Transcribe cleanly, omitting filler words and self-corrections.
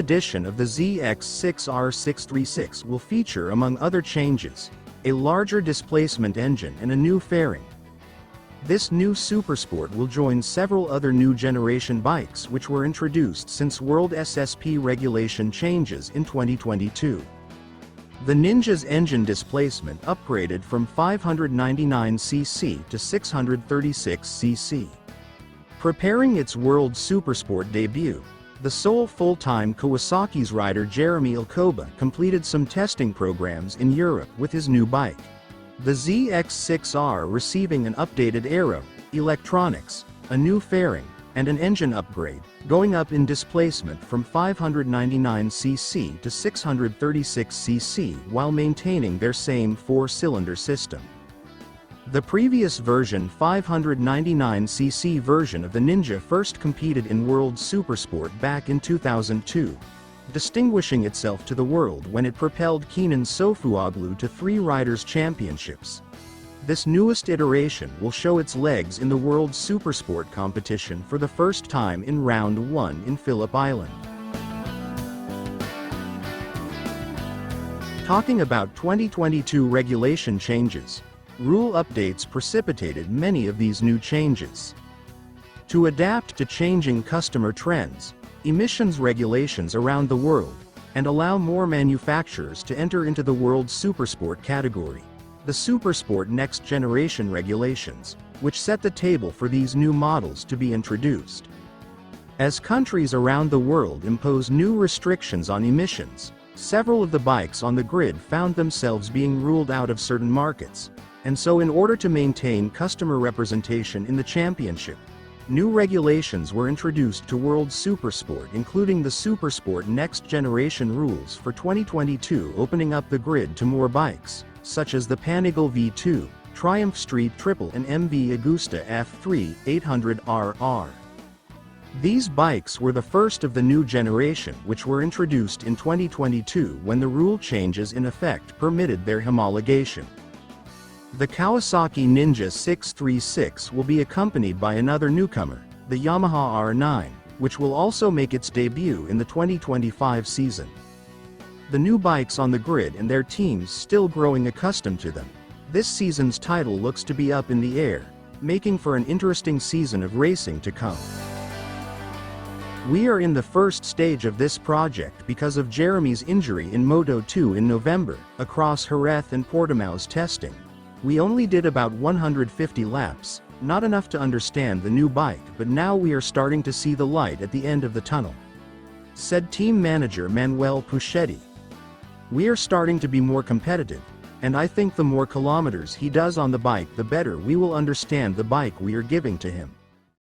edition of the ZX-6R 636 will feature, among other changes, a larger displacement engine and a new fairing. This new Supersport will join several other new generation bikes which were introduced since WorldSBK regulation changes in 2022. The Ninja's engine displacement upgraded from 599cc to 636cc. Preparing its World Supersport debut, the sole full-time Kawasaki's rider Jeremy Ilkoba completed some testing programs in Europe with his new bike. The ZX-6R receiving an updated aero, electronics, a new fairing, and an engine upgrade, going up in displacement from 599cc to 636cc while maintaining their same 4-cylinder system. The previous version 599cc version of the Ninja first competed in World Supersport back in 2002, distinguishing itself to the world when it propelled Kenan Sofuoglu to 3 Riders' Championships. This newest iteration will show its legs in the World Supersport competition for the first time in Round 1 in Phillip Island. Talking about 2022 regulation changes, rule updates precipitated many of these new changes. To adapt to changing customer trends, emissions regulations around the world, and allow more manufacturers to enter into the World Supersport category, the Supersport Next Generation regulations, which set the table for these new models to be introduced. As countries around the world impose new restrictions on emissions, several of the bikes on the grid found themselves being ruled out of certain markets, and so in order to maintain customer representation in the championship, new regulations were introduced to World Supersport, including the Supersport Next Generation rules for 2022, opening up the grid to more bikes, such as the Panigale V2, Triumph Street Triple and MV Agusta F3 800RR. These bikes were the first of the new generation which were introduced in 2022 when the rule changes in effect permitted their homologation. The Kawasaki Ninja 636 will be accompanied by another newcomer, the Yamaha R9, which will also make its debut in the 2025 season. The new bikes on the grid and their teams still growing accustomed to them, this season's title looks to be up in the air, making for an interesting season of racing to come. We are in the first stage of this project because of Jeremy's injury in Moto2 in November. Across Jerez and Portimao's testing, we only did about 150 laps, not enough to understand the new bike, but now we are starting to see the light at the end of the tunnel, said team manager Manuel Puchetti. We are starting to be more competitive, and I think the more kilometers he does on the bike the better we will understand the bike we are giving to him.